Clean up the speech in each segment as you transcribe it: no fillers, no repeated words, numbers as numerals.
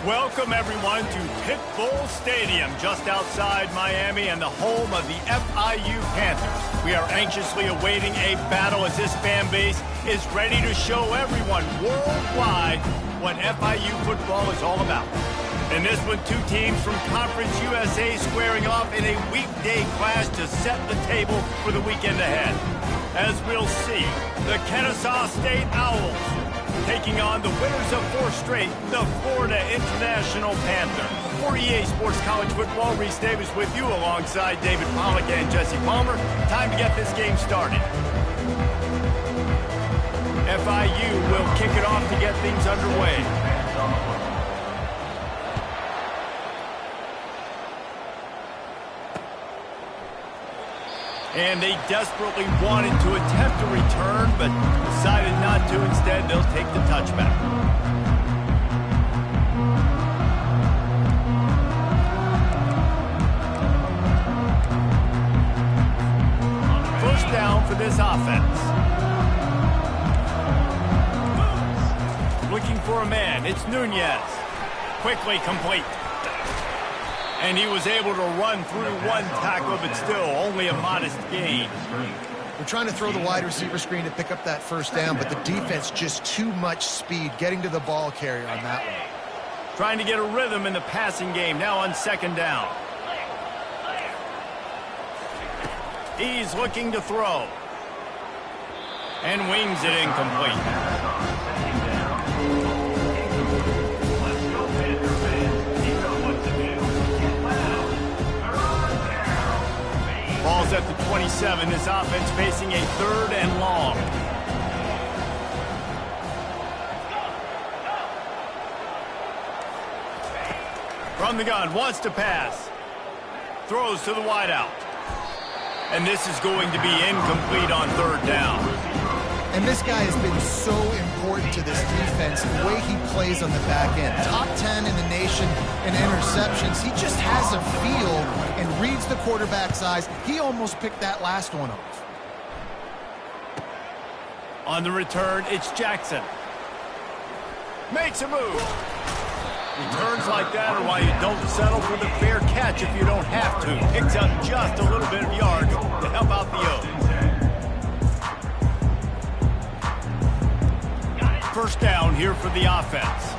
Welcome, everyone, to Pitbull Stadium, just outside Miami and the home of the FIU Panthers. We are anxiously awaiting a battle as this fan base is ready to show everyone worldwide what FIU football is all about. In this one, two teams from Conference USA squaring off in a weekday clash to set the table for the weekend ahead. As we'll see, the Kennesaw State Owls taking on the winners of 4 straight, the Florida International Panthers. For EA Sports College Football, Reese Davis with you alongside David Pollack and Jesse Palmer. Time to get this game started. FIU will kick it off to get things underway. And they desperately wanted to attempt a return, but decided not to. Instead, they'll take the touchback. First down for this offense. Looking for a man. It's Nunez. Quickly complete. And he was able to run through one tackle, but still only a modest gain. We're trying to throw the wide receiver screen to pick up that first down, but the defense just too much speed getting to the ball carrier on that one. Trying to get a rhythm in the passing game, now on second down. He's looking to throw. And wings it incomplete. Ball's at the 27. This offense facing a 3rd and long. From the gun, wants to pass. Throws to the wideout. And this is going to be incomplete on 3rd down. And this guy has been so important to this defense, the way he plays on the back end. Top 10 in the nation in interceptions. He just has a feel and reads the quarterback's eyes. He almost picked that last one off. On the return, it's Jackson. Makes a move. Returns like that are why you don't settle for the fair catch if you don't have to. Picks up just a little bit of yards to help out the O's. First down here for the offense.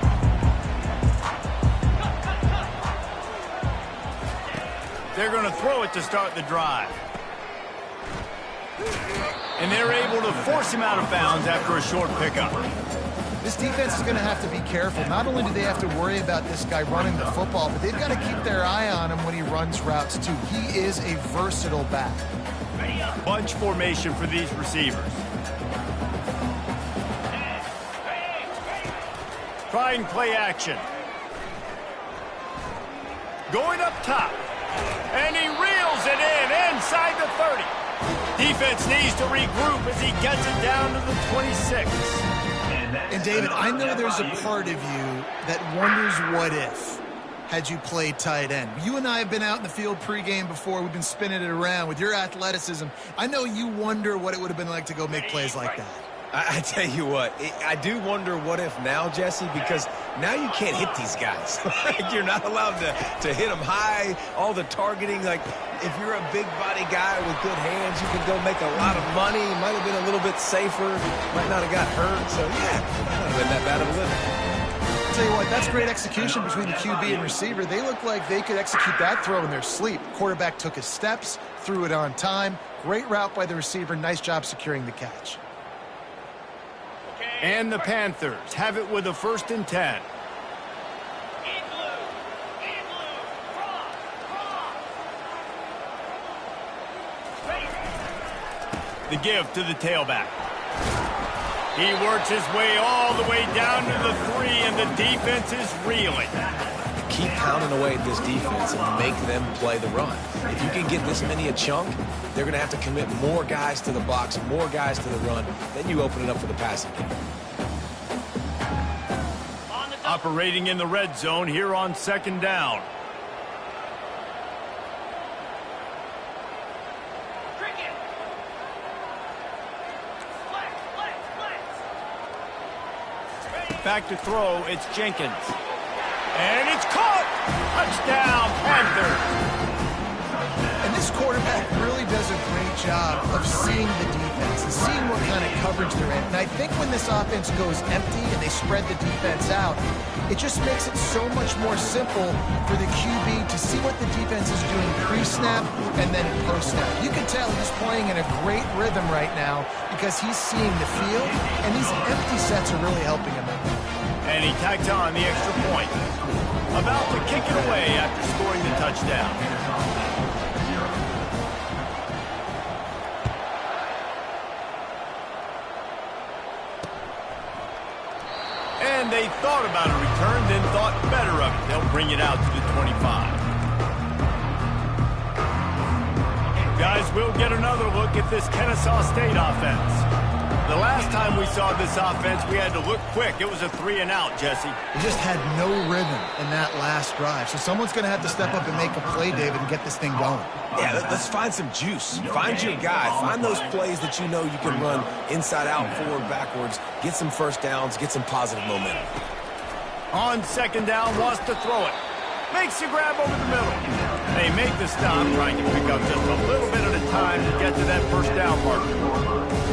They're going to throw it to start the drive. And they're able to force him out of bounds after a short pickup. This defense is going to have to be careful. Not only do they have to worry about this guy running the football, but they've got to keep their eye on him when he runs routes too. He is a versatile back. Bunch formation for these receivers. Trying play action. Going up top. And he reels it in inside the 30. Defense needs to regroup as he gets it down to the 26. And David, I know there's a part of you that wonders what if had you played tight end. You and I have been out in the field pregame before. We've been spinning it around with your athleticism. I know you wonder what it would have been like to go make plays like that. I tell you what, I do wonder what if now, Jesse, because now you can't hit these guys. You're not allowed to hit them high, all the targeting. Like, if you're a big body guy with good hands, you can go make a lot of money. Might have been a little bit safer. Might not have got hurt. So, yeah, might not have been that bad of a living. I'll tell you what, that's great execution between the QB and receiver. They look like they could execute that throw in their sleep. Quarterback took his steps, threw it on time. Great route by the receiver. Nice job securing the catch. And the Panthers have it with a 1st and 10. The give to the tailback. He works his way all the way down to the 3, and the defense is reeling. Keep pounding away at this defense and make them play the run. If you can get this many a chunk, they're going to have to commit more guys to the box, more guys to the run. Then you open it up for the passing game. Operating in the red zone here on 2nd down. Back to throw, it's Jenkins. And job of seeing the defense and seeing what kind of coverage they're in. And I think when this offense goes empty and they spread the defense out, it just makes it so much more simple for the QB to see what the defense is doing pre-snap and then post-snap. You can tell he's playing in a great rhythm right now because he's seeing the field, and these empty sets are really helping him out. And he tacked on the extra point. About to kick it away after scoring the touchdown. And they thought about a return, then thought better of it. They'll bring it out to the 25. Guys, we'll get another look at this Kennesaw State offense. The last time we saw this offense, we had to look quick. It was a 3-and-out, Jesse. They just had no rhythm in that last drive. So someone's going to have to step up and make a play, David, and get this thing going. Yeah, let's find some juice. Find your guy. Find those plays that you know you can run inside out, forward, backwards. Get some first downs. Get some positive momentum. On second down, wants to throw it. Makes a grab over the middle. They make the stop, trying to pick up just a little bit at a time to get to that first down marker.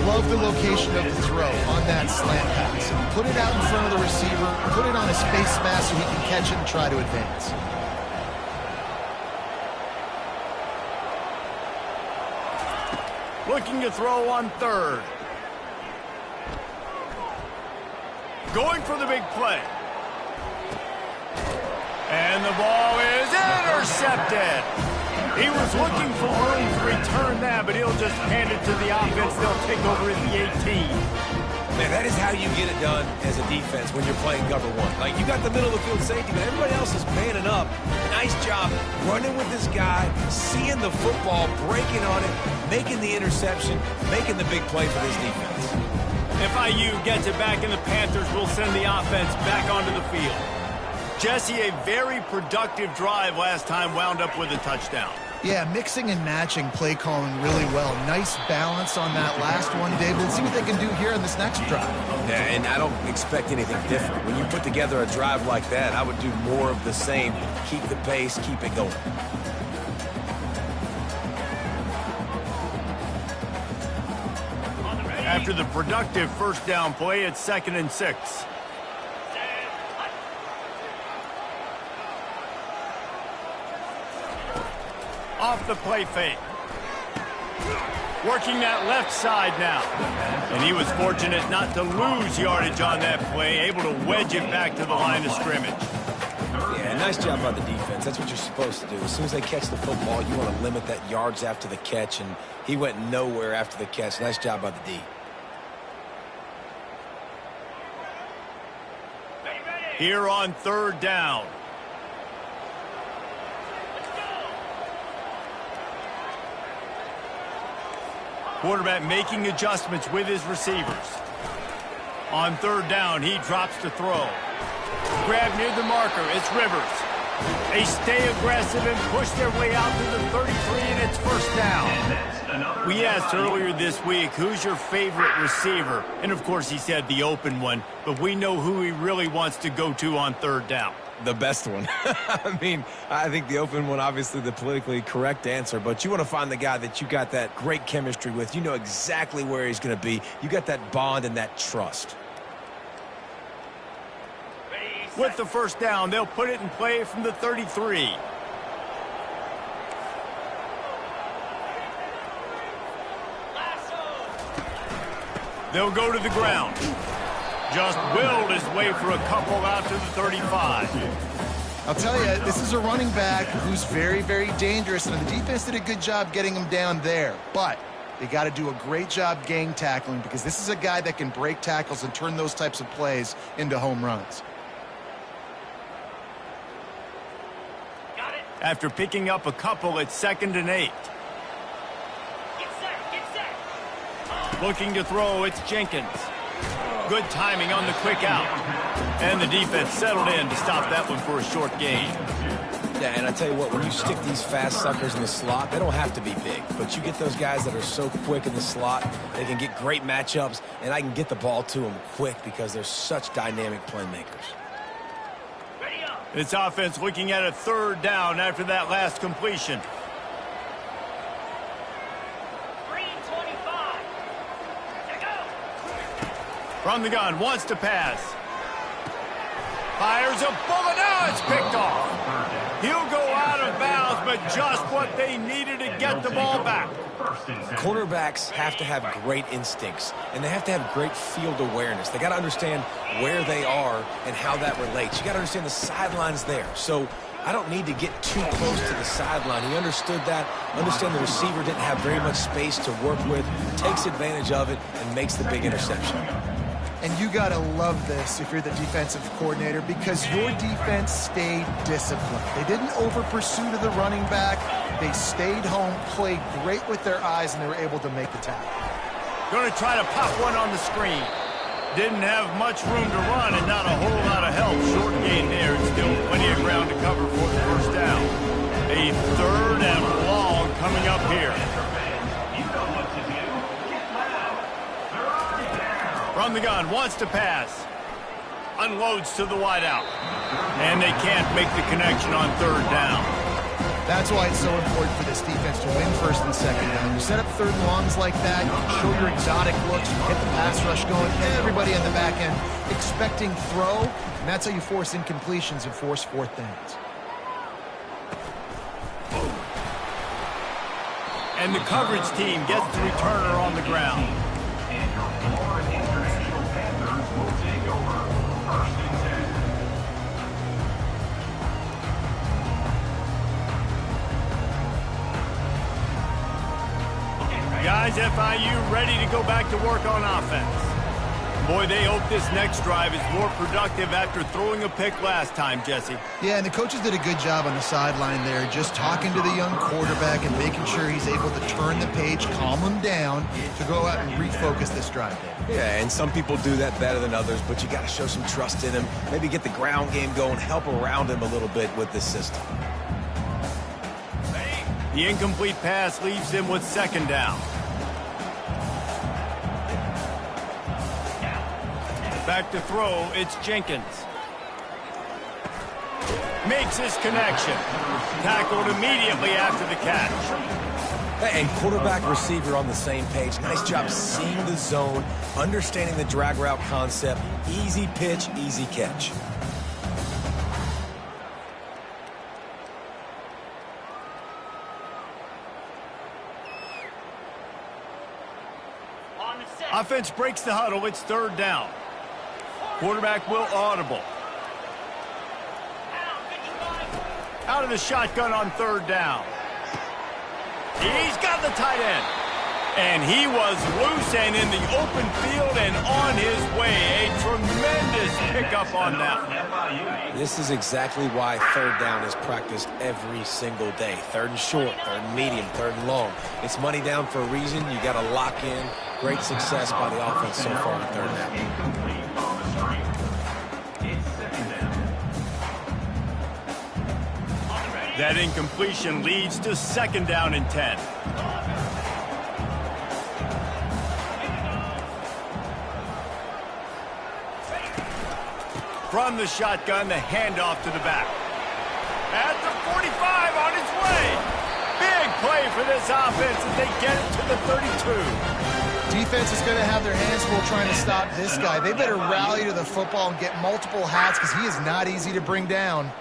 Love the location of the throw on that slant pass. Put it out in front of the receiver, put it on his face mask so he can catch it and try to advance. Looking to throw on third. Going for the big play. And the ball is intercepted. He was looking for room to return that, but he'll just hand it to the offense. They'll take over at the 18. Man, that is how you get it done as a defense when you're playing cover one. Like, you got the middle of the field safety, but everybody else is manning up. Nice job running with this guy, seeing the football, breaking on it, making the interception, making the big play for this defense. FIU gets it back, and the Panthers will send the offense back onto the field. Jesse, a very productive drive last time, wound up with a touchdown. Yeah, mixing and matching play calling really well. Nice balance on that last one, David. Let's see what they can do here in this next drive. Yeah, and I don't expect anything different. When you put together a drive like that, I would do more of the same. Keep the pace, keep it going. After the productive first down play, it's 2nd and 6. Off the play fake. Working that left side now. And he was fortunate not to lose yardage on that play, able to wedge it back to the line of scrimmage. Yeah, nice job by the defense. That's what you're supposed to do. As soon as they catch the football, you want to limit that yards after the catch, and he went nowhere after the catch. Nice job by the D. Here on third down. Quarterback making adjustments with his receivers. On third down, he drops to throw. Grab near the marker, it's Rivers. They stay aggressive and push their way out to the 33, and it's first down. We asked earlier this week, who's your favorite receiver? And of course, he said the open one, but we know who he really wants to go to on third down. The best one. I mean, I think the open one, obviously the politically correct answer, but you want to find the guy that you got that great chemistry with. You know exactly where he's going to be. You got that bond and that trust. With the first down, they'll put it in play from the 33. They'll go to the ground. Just willed his way for a couple out to the 35. I'll tell you, this is a running back who's very, very dangerous, and the defense did a good job getting him down there. But they got to do a great job gang tackling, because this is a guy that can break tackles and turn those types of plays into home runs. After picking up a couple, it's 2nd and 8. Looking to throw, it's Jenkins. Good timing on the quick out. And the defense settled in to stop that one for a short gain. Yeah, and I tell you what, when you stick these fast suckers in the slot, they don't have to be big. But you get those guys that are so quick in the slot, they can get great matchups, and I can get the ball to them quick because they're such dynamic playmakers. This offense looking at a third down after that last completion. From the gun, wants to pass. Fires a bullet. Now it's picked off. He'll go out of bounds, but just what they needed to get the ball back. Cornerbacks have to have great instincts, and they have to have great field awareness. They got to understand where they are and how that relates. You got to understand the sidelines there. So I don't need to get too close to the sideline. He understood that. Understand the receiver didn't have very much space to work with, takes advantage of it, and makes the big interception. And you got to love this if you're the defensive coordinator, because your defense stayed disciplined. They didn't over-pursue to the running back. They stayed home, played great with their eyes, and they were able to make the tackle. Going to try to pop one on the screen. Didn't have much room to run and not a whole lot of help. Short gain there and still plenty of ground to cover for the first down. A 3rd and long coming up here. From the gun, wants to pass. Unloads to the wideout. And they can't make the connection on 3rd down. That's why it's so important for this defense to win 1st and 2nd down. You set up 3rd and longs like that, you can show your exotic looks, you get the pass rush going, everybody on the back end expecting throw, and that's how you force incompletions and force 4th downs. And the coverage team gets the returner on the ground. Guys, FIU ready to go back to work on offense. Boy, they hope this next drive is more productive after throwing a pick last time, Jesse. Yeah, and the coaches did a good job on the sideline there, just talking to the young quarterback and making sure he's able to turn the page, calm him down to go out and refocus this drive. Yeah, and some people do that better than others, but you got to show some trust in him, maybe get the ground game going, help around him a little bit with this system. The incomplete pass leaves him with 2nd down. Back to throw, it's Jenkins. Makes his connection. Tackled immediately after the catch. And quarterback receiver on the same page. Nice job seeing the zone, understanding the drag route concept. Easy pitch, easy catch. Offense breaks the huddle. It's 3rd down. Quarterback will audible. Out of the shotgun on 3rd down. He's got the tight end. And he was loose and in the open field and on his way. A tremendous pickup on that. This is exactly why 3rd down is practiced every single day. 3rd and short, 3rd and medium, 3rd and long. It's money down for a reason. You got to lock in. Great success by the offense so far on 3rd down. That incompletion leads to 2nd down and 10. From the shotgun, the handoff to the back. At the 45 on his way. Big play for this offense as they get it to the 32. Defense is going to have their hands full trying to stop this guy. They better rally to the football and get multiple hats because he is not easy to bring down.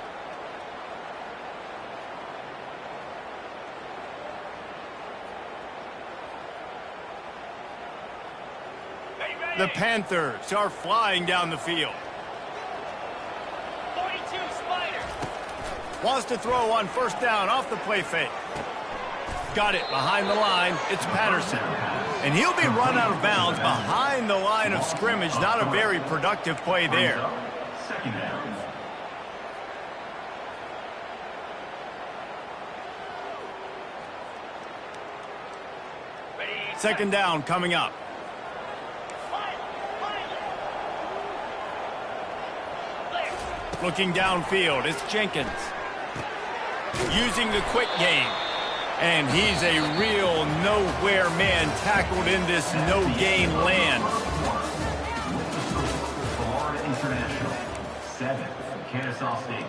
The Panthers are flying down the field. Wants to throw on 1st down off the play fake. Got it behind the line. It's Patterson. And he'll be run out of bounds behind the line of scrimmage. Not a very productive play there. 2nd down coming up. Looking downfield, it's Jenkins. Using the quick game. And he's a real nowhere man tackled in this no-gain land. Florida International, 7. Kennesaw State,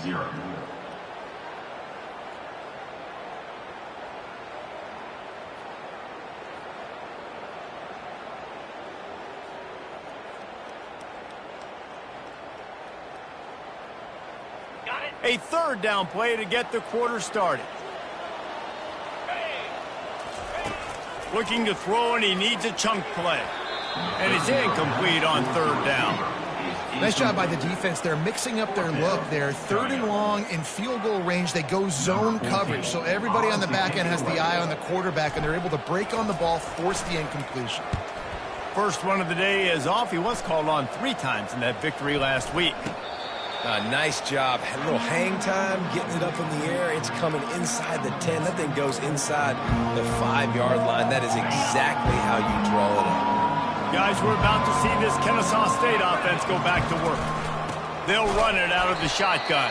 0. A third down play to get the quarter started. Looking to throw, and he needs a chunk play. And it's incomplete on third down. Nice job by the defense. They're mixing up their look. They're third and long in field goal range. They go zone coverage. So everybody on the back end has the eye on the quarterback, and they're able to break on the ball, force the incompletion. First run of the day is off. He was called on 3 times in that victory last week. Nice job. A little hang time, getting it up in the air. It's coming inside the 10. That thing goes inside the 5-yard line. That is exactly how you draw it up. Guys, we're about to see this Kennesaw State offense go back to work. They'll run it out of the shotgun.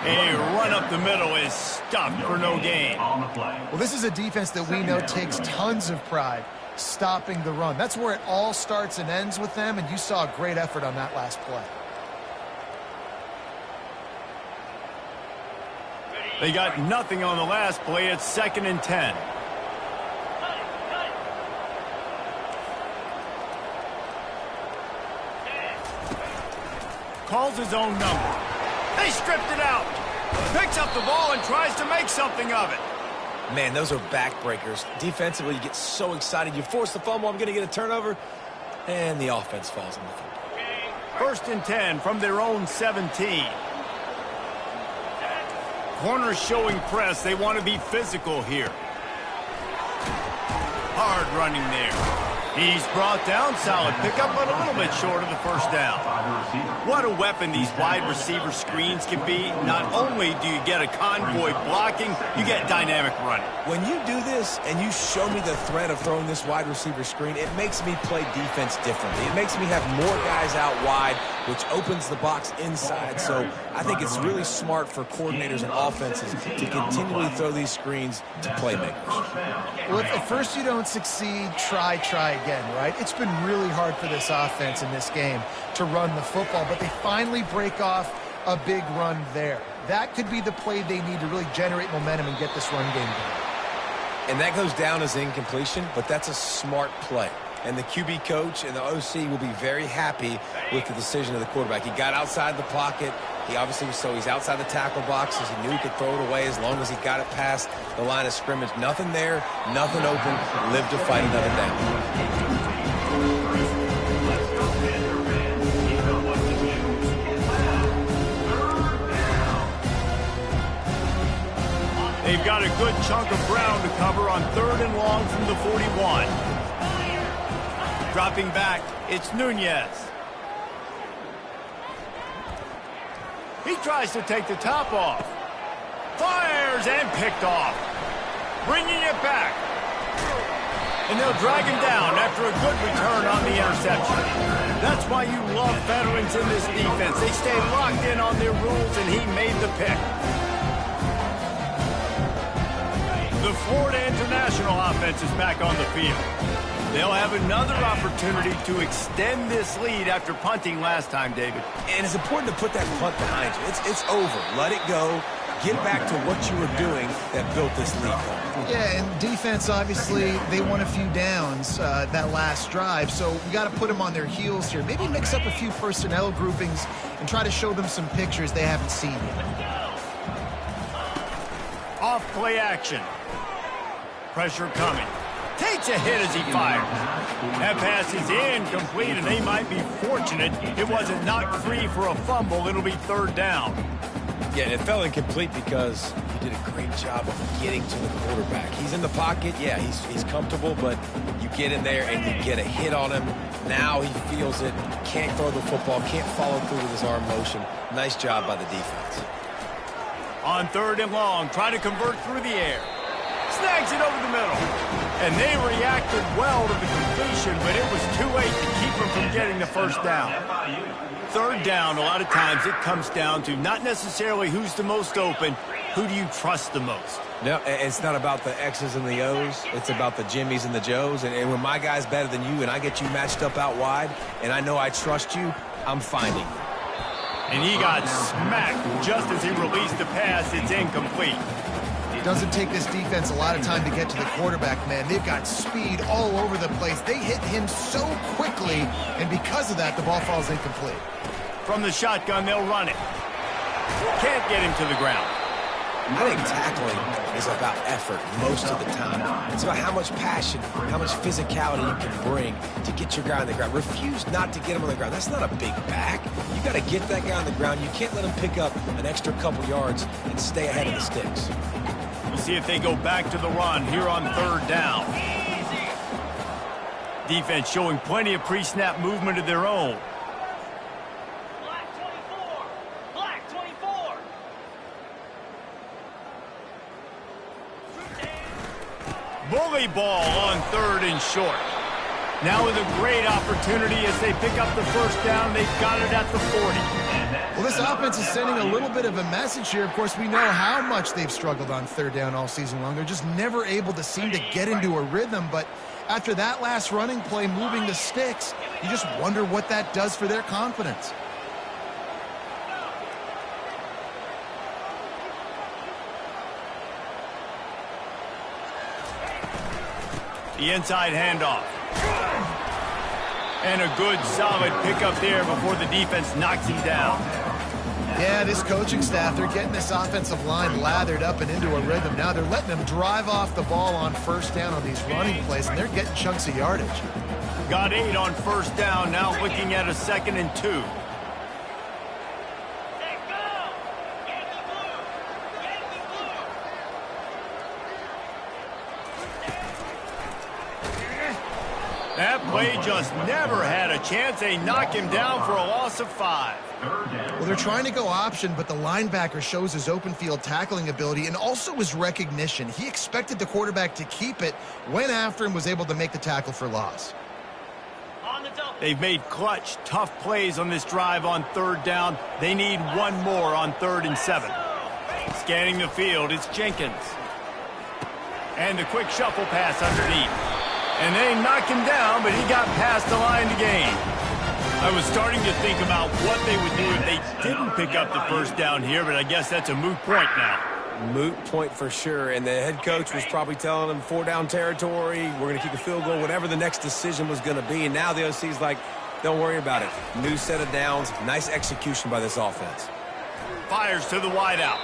A run up the middle is stuffed for no gain. Well, this is a defense that we know takes tons of pride stopping the run. That's where it all starts and ends with them, and you saw a great effort on that last play. They got nothing on the last play. It's 2nd and 10. Calls his own number. They stripped it out. Picks up the ball and tries to make something of it. Man, those are backbreakers. Defensively, you get so excited. You force the fumble, I'm going to get a turnover, and the offense falls on the football. 1st and 10 from their own 17. Corners showing press. They want to be physical here. Hard running there. He's brought down. Solid pickup, but a little bit short of the first down. What a weapon these wide receiver screens can be. Not only do you get a convoy blocking, you get dynamic running. When you do this and you show me the threat of throwing this wide receiver screen, it makes me play defense differently. It makes me have more guys out wide, which opens the box inside. So I think it's really smart for coordinators and offenses to continually throw these screens to playmakers. Well, if at first you don't succeed, try again, right? It's been really hard for this offense in this game to run the football, but they finally break off a big run there. That could be the play they need to really generate momentum and get this run game going. And that goes down as incompletion, but that's a smart play. And the QB coach and the OC will be very happy with the decision of the quarterback. He got outside the pocket. He obviously was he's outside the tackle boxes. He knew he could throw it away as long as he got it past the line of scrimmage. Nothing there, nothing open. Lived to fight another down. They've got a good chunk of ground to cover on 3rd and long from the 41. Dropping back, it's Nunez. He tries to take the top off. Fires and picked off. Bringing it back. And they'll drag him down after a good return on the interception. That's why you love veterans in this defense. They stay locked in on their rules, and he made the pick. The Florida International offense is back on the field. They'll have another opportunity to extend this lead after punting last time, David. And it's important to put that punt behind you. It's over. Let it go. Get back to what you were doing that built this lead. Yeah, and defense, obviously, they won a few downs that last drive, so we got to put them on their heels here. Maybe mix up a few personnel groupings and try to show them some pictures they haven't seen yet. Off play action. Pressure coming. Takes a hit as he fires. That pass is incomplete, and they might be fortunate it wasn't knocked free for a fumble. It'll be 3rd down. Yeah, it fell incomplete because he did a great job of getting to the quarterback. He's in the pocket. Yeah, he's comfortable, but you get in there and you get a hit on him. Now he feels it. Can't throw the football. Can't follow through with his arm motion. Nice job by the defense. On 3rd and long, trying to convert through the air. Snags it over the middle. And they reacted well to the completion, but it was too late to keep them from getting the first down. 3rd down, a lot of times it comes down to not necessarily who's the most open, who do you trust the most? No, it's not about the X's and the O's. It's about the Jimmies and the Joes. And when my guy's better than you and I get you matched up out wide and I know I trust you, I'm finding you. And he got smacked just as he released the pass. It's incomplete. It doesn't take this defense a lot of time to get to the quarterback, man. They've got speed all over the place. They hit him so quickly, and because of that, the ball falls incomplete. From the shotgun, they'll run it. can't get him to the ground. I think tackling is about effort most of the time. It's about how much passion, how much physicality you can bring to get your guy on the ground. Refuse not to get him on the ground. That's not a big back. You got to get that guy on the ground. You can't let him pick up an extra couple yards and stay ahead of the sticks. We'll see if they go back to the run here on 3rd down. Defense showing plenty of pre-snap movement of their own. Bully ball on 3rd and short. Now with a great opportunity as they pick up the 1st down. They've got it at the 40. Well, this offense is sending a little bit of a message here. Of course, we know how much they've struggled on 3rd down all season long. They're just never able to seem to get into a rhythm. But after that last running play, moving the sticks, you just wonder what that does for their confidence. The inside handoff. And a good, solid pickup there before the defense knocks him down. Yeah, this coaching staff, they're getting this offensive line lathered up and into a rhythm. Now they're letting them drive off the ball on 1st down on these running plays, and they're getting chunks of yardage. Got 8 on 1st down, now looking at a 2nd and 2. That play just never had a chance. They knock him down for a loss of 5. Well, they're trying to go option, but the linebacker shows his open field tackling ability and also his recognition. He expected the quarterback to keep it, went after him, was able to make the tackle for loss. They've made clutch, tough plays on this drive on 3rd down. They need one more on 3rd and 7. Scanning the field, it's Jenkins. And the quick shuffle pass underneath. And they knocked him down, but he got past the line to gain. I was starting to think about what they would do if they didn't pick up the 1st down here, but I guess that's a moot point now. Moot point for sure, and the head coach was probably telling them 4-down territory, we're going to kick a field goal, whatever the next decision was going to be. And now the OC's like, don't worry about it. New set of downs, nice execution by this offense. Fires to the wideout.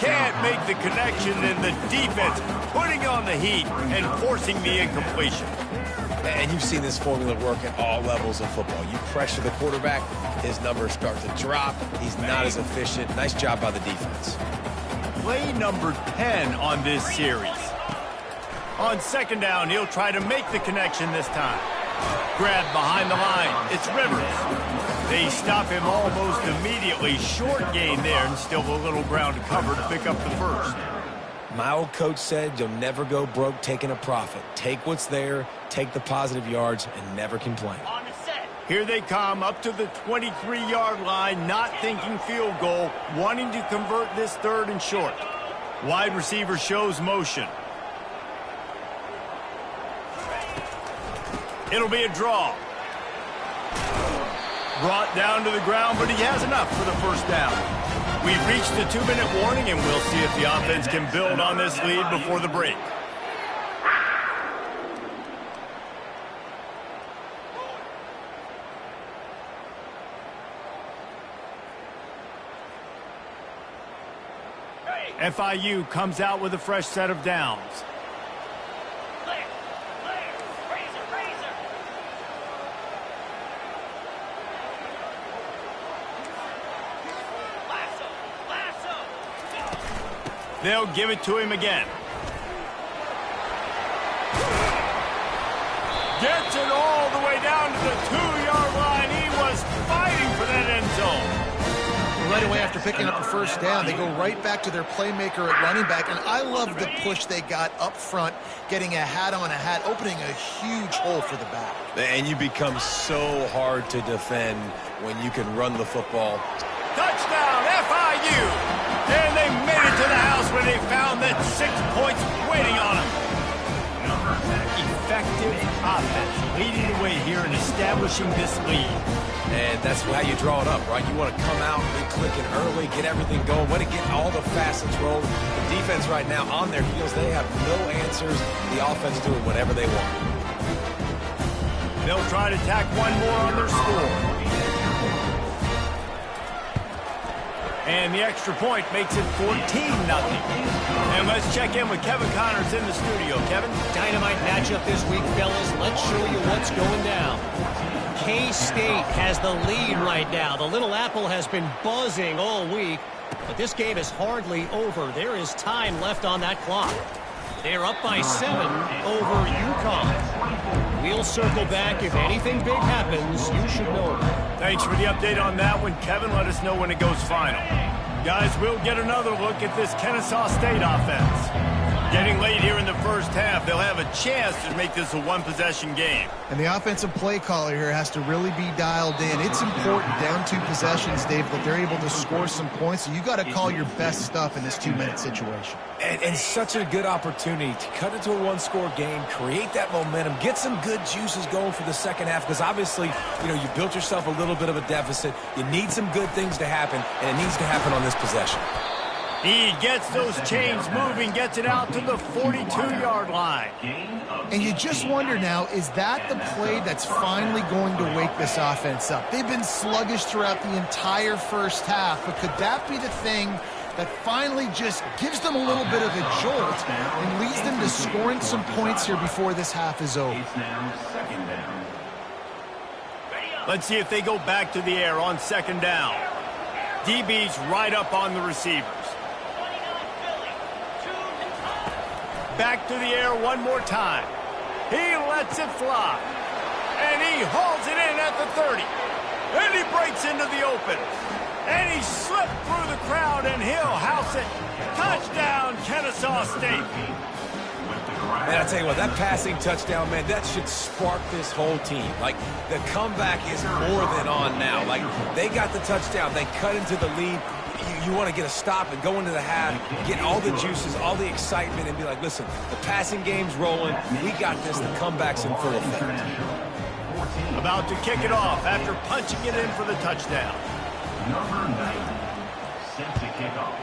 Can't make the connection, and the defense putting on the heat and forcing the incompletion. And you've seen this formula work at all levels of football. You pressure the quarterback, his numbers start to drop. He's not as efficient. Nice job by the defense. Play number 10 on this series. On 2nd down, he'll try to make the connection this time. Grab behind the line. It's Rivers. They stop him almost immediately. Short gain there, and still a little ground to cover to pick up the 1st. My old coach said you'll never go broke taking a profit. Take what's there, take the positive yards, and never complain. Here they come up to the 23-yard line, not thinking field goal, wanting to convert this 3rd and short. Wide receiver shows motion. It'll be a draw. Brought down to the ground, but he has enough for the 1st down. We've reached the 2-minute warning, and we'll see if the offense can build on this lead before the break. FIU comes out with a fresh set of downs. They'll give it to him again. Gets it all the way down to the 2-yard line. He was fighting for that end zone. Right away after picking up the 1st down, they go right back to their playmaker at running back. And I love the push they got up front, getting a hat on a hat, opening a huge hole for the back. And you become so hard to defend when you can run the football. Touchdown, FIU! And they made it to the house when they found that 6 points waiting on them. Effective offense leading the way here and establishing this lead. And that's how you draw it up, right? You want to come out, be clicking early, get everything going, want to get all the facets rolling. The defense right now on their heels, they have no answers. The offense doing whatever they want. They'll try to tack one more on their score. And the extra point makes it 14-0. And let's check in with Kevin Connors in the studio. Kevin? Dynamite matchup this week, fellas. Let's show you what's going down. K-State has the lead right now. The Little Apple has been buzzing all week, but this game is hardly over. There is time left on that clock. They're up by 7 over UConn. We'll circle back. If anything big happens, you should know. Thanks for the update on that one, Kevin. Let us know when it goes final. Guys, we'll get another look at this Kennesaw State offense. Getting late here in the first half, they'll have a chance to make this a one-possession game. And the offensive play caller here has to really be dialed in. It's important down 2 possessions, Dave, that they're able to score some points. So you got to call your best stuff in this 2-minute situation. And such a good opportunity to cut into a one-score game, create that momentum, get some good juices going for the second half, because obviously, you built yourself a little bit of a deficit. You need some good things to happen, and it needs to happen on this possession. He gets those chains moving, gets it out to the 42-yard line. And you just wonder now, is that the play that's finally going to wake this offense up? They've been sluggish throughout the entire first half, but could that be the thing that finally just gives them a little bit of a jolt and leads them to scoring some points here before this half is over? Let's see if they go back to the air on second down. DB's right up on the receivers. Back to the air one more time. He lets it fly. And he hauls it in at the 30. And he breaks into the open. And he slipped through the crowd, and he'll house it. Touchdown, Kennesaw State. Man, I tell you what, that passing touchdown, man, that should spark this whole team. Like, the comeback is more than on now. Like, they got the touchdown. They cut into the lead. You want to get a stop and go into the half, get all the juices, all the excitement, and be like, listen, the passing game's rolling. We got this. The comeback's in full effect. About to kick it off after punching it in for the touchdown. Number 9, set to kick off.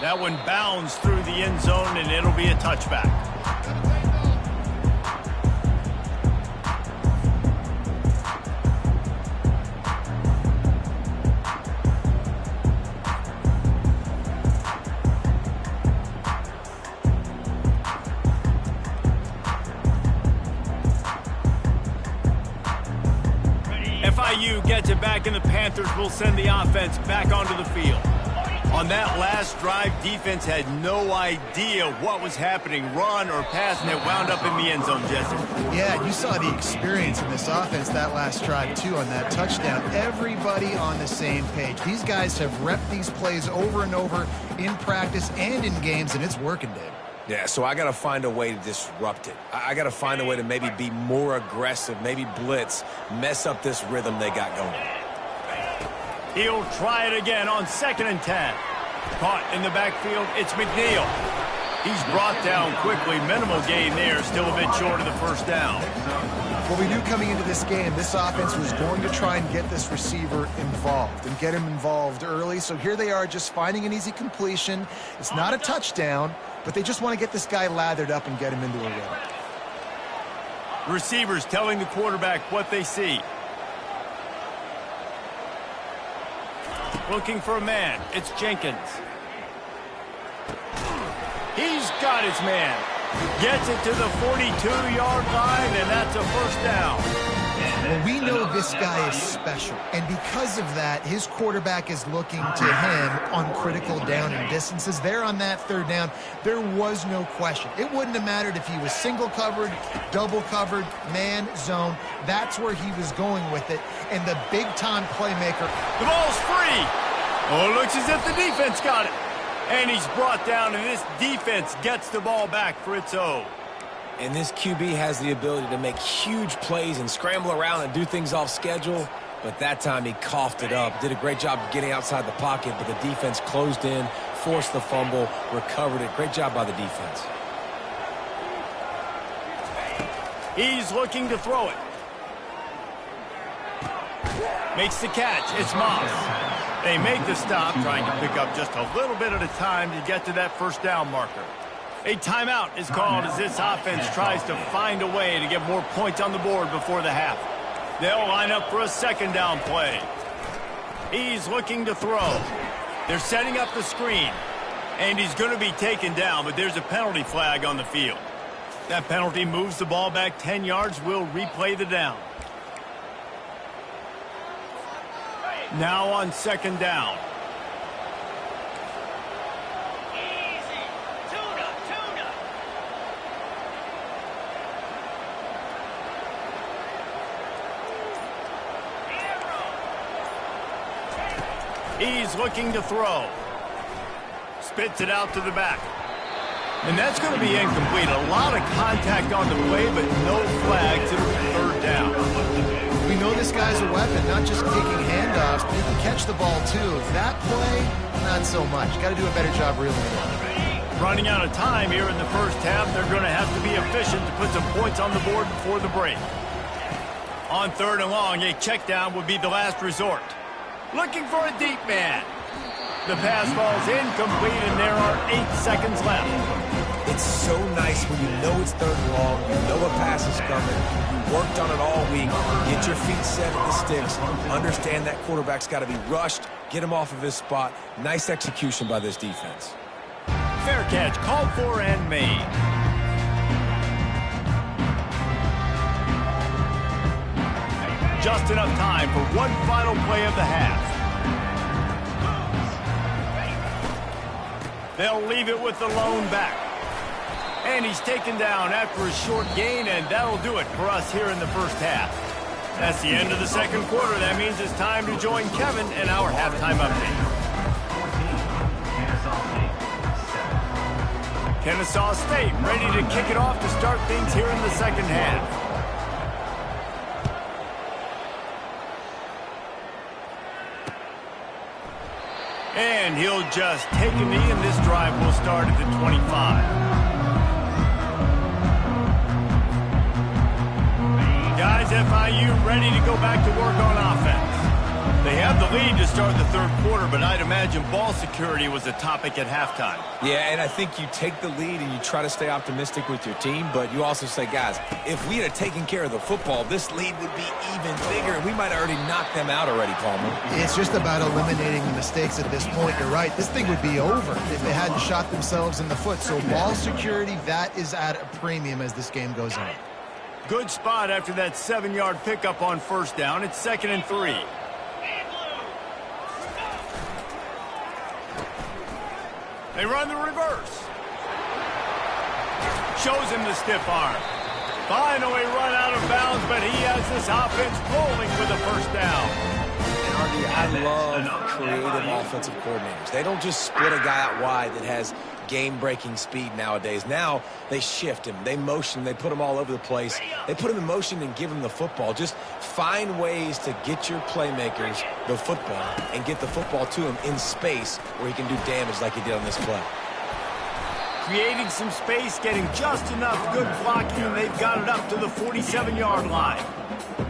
That one bounds through the end zone, and it'll be a touchback. FIU gets it back, and the Panthers will send the offense back onto the field. On that last drive, defense had no idea what was happening, run or pass, and it wound up in the end zone, Jesse. Yeah, you saw the experience in this offense that last drive, too, on that touchdown. Everybody on the same page. These guys have repped these plays over and over in practice and in games, and it's working, Dave. Yeah, so I got to find a way to disrupt it. I got to find a way to maybe be more aggressive, maybe blitz, mess up this rhythm they got going. He'll try it again on 2nd and 10. Caught in the backfield, it's McNeil. He's brought down quickly. Minimal gain there, still a bit short of the first down. Well, we knew coming into this game, this offense was going to try and get this receiver involved and get him involved early. So here they are just finding an easy completion. It's not a touchdown, but they just want to get this guy lathered up and get him into a rhythm. Receivers telling the quarterback what they see. Looking for a man. It's Jenkins. He's got his man. Gets it to the 42-yard line, and that's a first down. Well, we know this guy is special, and because of that, his quarterback is looking to him on critical down and distances. There on that 3rd down, there was no question. It wouldn't have mattered if he was single covered, double covered, man, zone. That's where he was going with it, and the big-time playmaker. The ball's free. Oh, it looks as if the defense got it. And he's brought down, and this defense gets the ball back for its own. And this QB has the ability to make huge plays and scramble around and do things off schedule. But that time he coughed it up. Did a great job of getting outside the pocket, but the defense closed in, forced the fumble, recovered it. Great job by the defense. He's looking to throw it. Makes the catch. It's Moss. They make the stop, trying to pick up just a little bit at a time to get to that first down marker. A timeout is called as this offense tries to find a way to get more points on the board before the half. They'll line up for a 2nd down play. He's looking to throw. They're setting up the screen. And he's going to be taken down, but there's a penalty flag on the field. That penalty moves the ball back 10 yards. We'll replay the down. Now on second down. He's looking to throw. Spits it out to the back. And that's going to be incomplete. A lot of contact on the play, but no flags. It'll be third down. We know this guy's a weapon, not just kicking handoffs, but he can catch the ball too. That play, not so much. Got to do a better job reeling it in. Running out of time here in the first half. They're going to have to be efficient to put some points on the board before the break. On third and long, a check down would be the last resort. Looking for a deep man. The pass ball's incomplete, and there are 8 seconds left. It's so nice when you know it's third and long, you know a pass is coming, you worked on it all week, get your feet set at the sticks, understand that quarterback's got to be rushed, get him off of his spot. Nice execution by this defense. Fair catch, called for and made. Just enough time for one final play of the half. They'll leave it with the lone back. And he's taken down after a short gain, and that'll do it for us here in the first half. That's the end of the second quarter. That means it's time to join Kevin in our halftime update. 14, Kennesaw State ready to kick it off to start things here in the second half. And he'll just take a knee, and this drive will start at the 25. Guys, FIU ready to go back to work on offense. They have the lead to start the third quarter, but I'd imagine ball security was a topic at halftime. Yeah, and I think you take the lead and you try to stay optimistic with your team, but you also say, guys, if we had taken care of the football, this lead would be even bigger, and we might have already knocked them out already, Palmer. It's just about eliminating the mistakes at this point. You're right. This thing would be over if they hadn't shot themselves in the foot. So ball security, that is at a premium as this game goes on. Good spot after that 7-yard pickup on first down. It's 2nd and 3. They run the reverse. Shows him the stiff arm. Finally run out of bounds, but he has this offense rolling with a first down. I love creative offensive coordinators. They don't just split a guy out wide that has game-breaking speed nowadays. Now they shift him, they motion, they put him all over the place. They put him in motion and give him the football. Just find ways to get your playmakers the football and get the football to him in space where he can do damage like he did on this play. Creating some space, getting just enough good blocking, and they've got it up to the 47-yard line.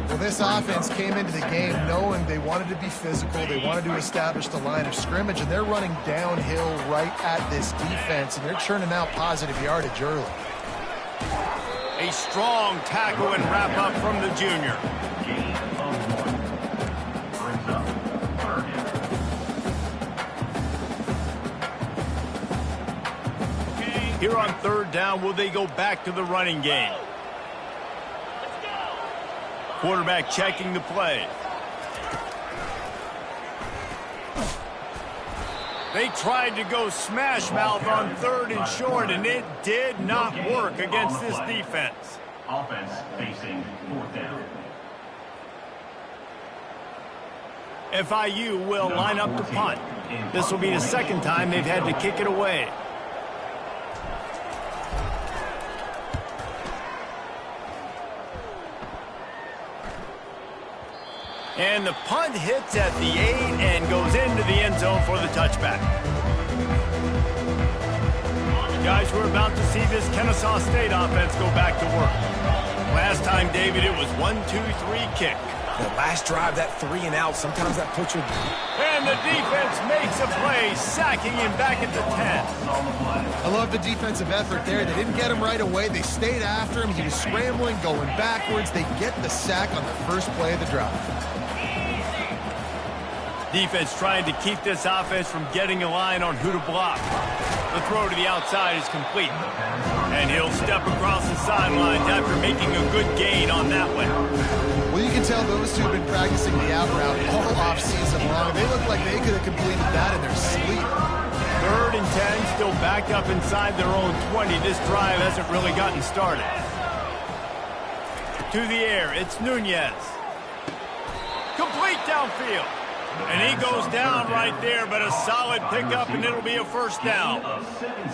Well, this offense came into the game knowing they wanted to be physical. They wanted to establish the line of scrimmage, and they're running downhill right at this defense, and they're churning out positive yardage early. A strong tackle and wrap up from the junior. Gain of 1. Brings up Earnit. Here on third down, will they go back to the running game? Quarterback checking the play. They tried to go smash mouth on 3rd and short, and it did not work against this defense. Offense facing 4th down. FIU will line up to punt. This will be the second time they've had to kick it away. And the punt hits at the 8 and goes into the end zone for the touchback. Guys, we're about to see this Kennesaw State offense go back to work. Last time, David, it was 1-2-3 kick. The last drive, that 3 and out, sometimes that puts you... And the defense makes a play, sacking him back at the 10. I love the defensive effort there. They didn't get him right away. They stayed after him. He was scrambling, going backwards. They get the sack on the first play of the drive. Defense trying to keep this offense from getting a line on who to block. The throw to the outside is complete. And he'll step across the sidelines after making a good gain on that one. Well, you can tell those two have been practicing the out route all offseason long. They look like they could have completed that in their sleep. 3rd and 10, still backed up inside their own 20. This drive hasn't really gotten started. To the air, it's Nunez. Complete downfield. And he goes down right there, but a solid pickup, and it'll be a first down.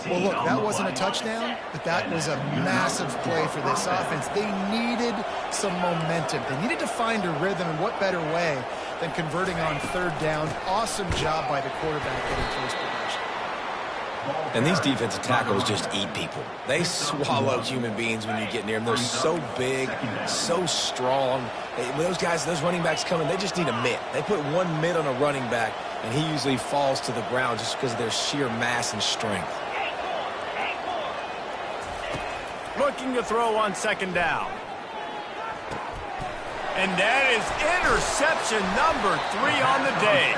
Well, look, that wasn't a touchdown, but that was a massive play for this offense. They needed some momentum. They needed to find a rhythm, and what better way than converting on 3rd down. Awesome job by the quarterback getting to his progression. And these defensive tackles just eat people. They swallow human beings when you get near them. They're so big, so strong. When those guys, those running backs come in, they just need a mitt. They put one mitt on a running back, and he usually falls to the ground just because of their sheer mass and strength. Looking to throw on 2nd down. And that is interception number 3 on the day.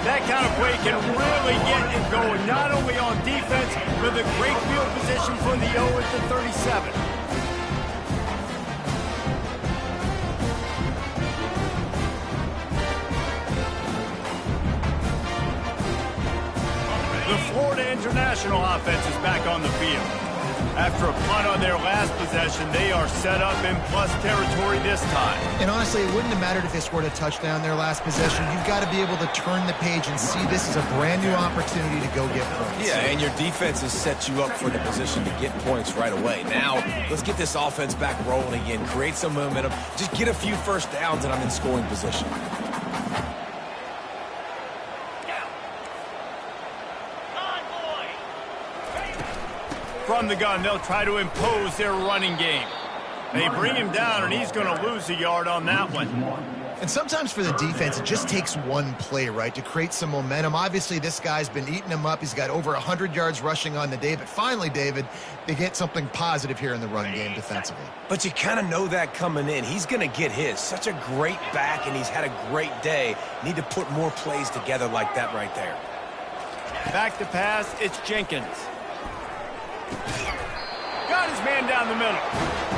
That kind of play can really get it going, not only on defense, but the great field position for the O at the 37. The Florida International offense is back on the field. After a punt on their last possession, they are set up in plus territory this time. And honestly, it wouldn't have mattered if they scored a touchdown their last possession. You've got to be able to turn the page and see this as a brand new opportunity to go get points. Yeah, and your defense has set you up for the position to get points right away. Now, let's get this offense back rolling again, create some momentum, just get a few first downs, and I'm in scoring position. From the gun, they'll try to impose their running game. They bring him down, and he's going to lose a yard on that one. And sometimes for the defense, it just takes one play, right, to create some momentum. Obviously, this guy's been eating him up. He's got over 100 yards rushing on the day. But finally, David, they get something positive here in the run game defensively. But you kind of know that coming in. He's going to get his. Such a great back, and he's had a great day. Need to put more plays together like that right there. Back to pass, it's Jenkins. Got his man down the middle.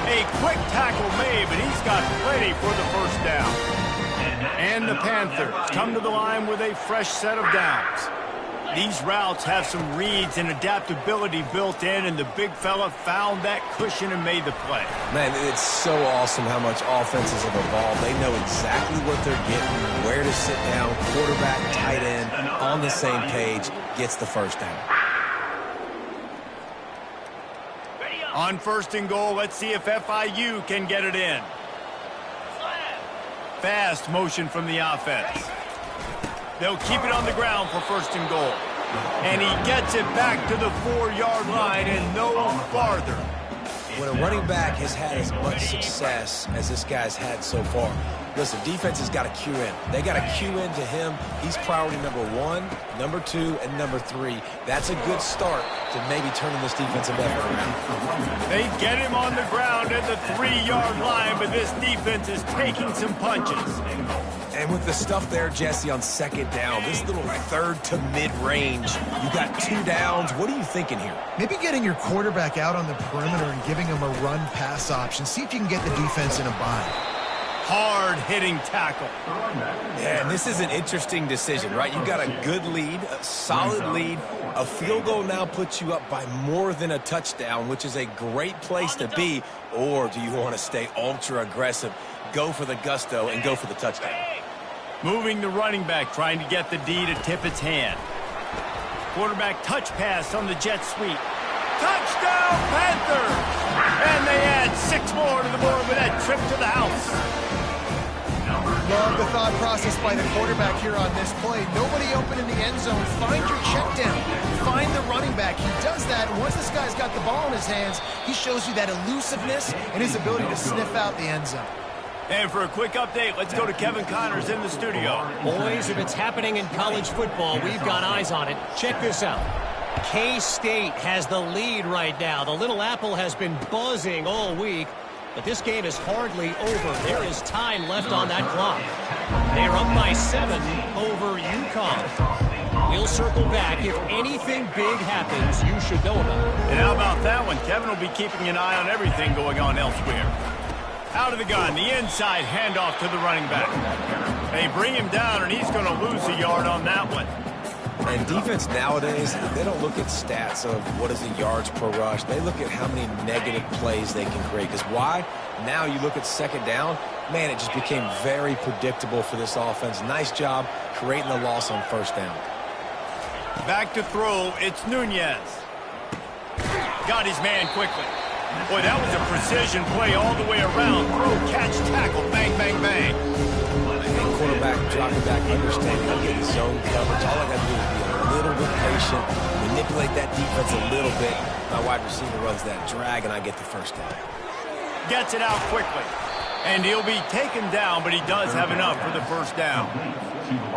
A quick tackle made, but he's got plenty for the first down. And the Panthers come to the line with a fresh set of downs. These routes have some reads and adaptability built in, and the big fella found that cushion and made the play. Man, it's so awesome how much offenses have evolved. They know exactly what they're getting, where to sit down, quarterback, tight end, on the same page, gets the first down. On 1st and goal, let's see if FIU can get it in. Fast motion from the offense. They'll keep it on the ground for 1st and goal. And he gets it back to the 4-yard line and no farther. When a running back has had as much success as this guy's had so far, listen, defense has got to cue in. They got to cue in to him. He's priority number 1, number 2, and number 3. That's a good start to maybe turning this defensive effort around. They get him on the ground at the 3-yard line, but this defense is taking some punches. And with the stuff there, Jesse, on 2nd down, this little 3rd to mid-range, you got 2 downs. What are you thinking here? Maybe getting your quarterback out on the perimeter and giving him a run-pass option. See if you can get the defense in a bind. Hard-hitting tackle. Yeah, and this is an interesting decision, right? You got a good lead, a solid lead. A field goal now puts you up by more than a touchdown, which is a great place to be. Or do you want to stay ultra-aggressive, go for the gusto, and go for the touchdown? Moving the running back, trying to get the D to tip its hand. Quarterback touch pass on the jet sweep. Touchdown, Panthers! And they add 6 more to the board with that trip to the house. Love the thought process by the quarterback here on this play. Nobody open in the end zone. Find your check down. Find the running back. He does that, and once this guy's got the ball in his hands, he shows you that elusiveness and his ability to sniff out the end zone. And for a quick update, let's go to Kevin Connors in the studio. Boys, if it's happening in college football, we've got eyes on it. Check this out. K-State has the lead right now. The Little Apple has been buzzing all week, but this game is hardly over. There is time left on that clock. They are up by 7 over come. We'll circle back. If anything big happens, you should know about it. And how about that one? Kevin will be keeping an eye on everything going on elsewhere. Out of the gun, the inside handoff to the running back. They bring him down, and he's going to lose a yard on that one. And defense nowadays, they don't look at stats of what is the yards per rush. They look at how many negative plays they can create. Because why? Now you look at second down, man, it just became very predictable for this offense. Nice job creating the loss on first down. Back to throw, it's Nunez. Got his man quickly. Boy, that was a precision play all the way around. Throw, catch, tackle, bang, bang, bang. And quarterback dropping back, understanding I'm getting zone coverage. All I got to do is be a little bit patient, manipulate that defense a little bit. My wide receiver runs that drag, and I get the first down. Gets it out quickly. And he'll be taken down, but he does have enough for the first down.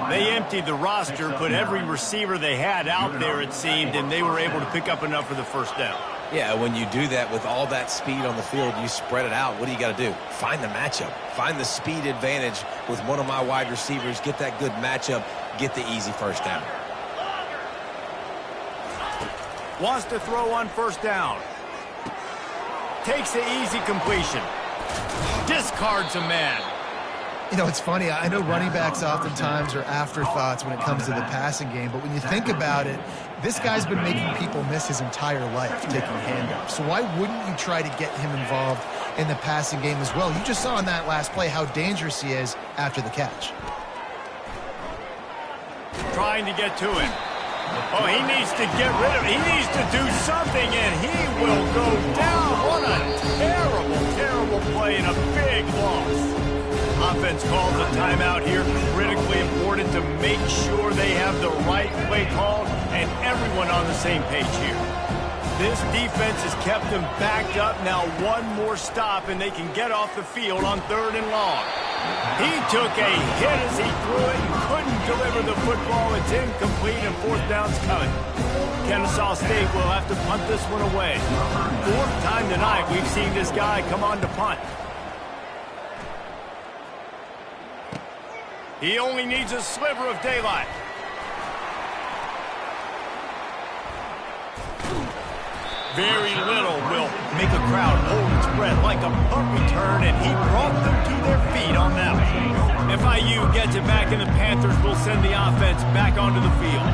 They emptied the roster, put every receiver they had out there, it seemed, and they were able to pick up enough for the first down. Yeah, when you do that with all that speed on the field, you spread it out. What do you got to do? Find the matchup. Find the speed advantage with one of my wide receivers. Get that good matchup. Get the easy first down. Wants to throw on first down. Takes the easy completion. Discards a man. You know, it's funny. I know running backs oftentimes are afterthoughts when it comes to the passing game, but when you think about it, this guy's been making people miss his entire life taking handoffs. So why wouldn't you try to get him involved in the passing game as well? You just saw in that last play how dangerous he is after the catch. Trying to get to him. Oh, he needs to get rid of it. He needs to do something, and he will go down. What a terrible, terrible play and a big loss. Offense calls a timeout here. Critically important to make sure they have the right play called and everyone on the same page here. This defense has kept them backed up. Now one more stop, and they can get off the field on 3rd and long. He took a hit as he threw it and couldn't deliver the football. It's incomplete, and 4th down's coming. Kennesaw State will have to punt this one away. 4th time tonight we've seen this guy come on to punt. He only needs a sliver of daylight. Very little will make a crowd hold its breath like a punt return, and he brought them to their feet on that one. FIU gets it back, and the Panthers will send the offense back onto the field.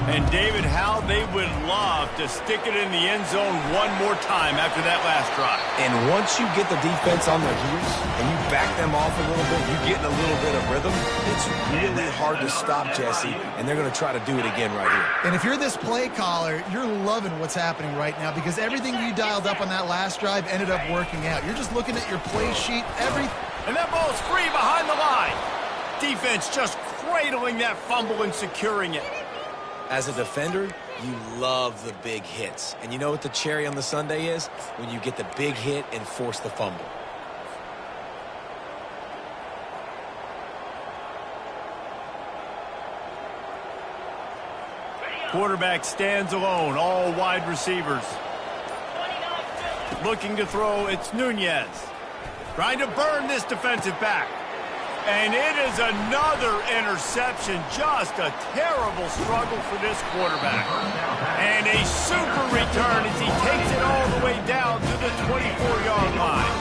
And, David, how they would love to stick it in the end zone one more time after that last drive. And once you get the defense on their heels and you back them off a little bit, you get in a little bit of rhythm, it's really hard to stop, Jesse, and they're going to try to do it again right here. And if you're this play caller, you're loving what's happening right now because everything you dialed up on that last drive ended up working out. You're just looking at your play sheet, and that ball's free behind the line. Defense just cradling that fumble and securing it. As a defender, you love the big hits. And you know what the cherry on the sundae is? When you get the big hit and force the fumble. Quarterback stands alone, all wide receivers. Looking to throw, it's Nunez. Trying to burn this defensive back. And it is another interception. Just a terrible struggle for this quarterback. And a super return as he takes it all the way down to the 24-yard line.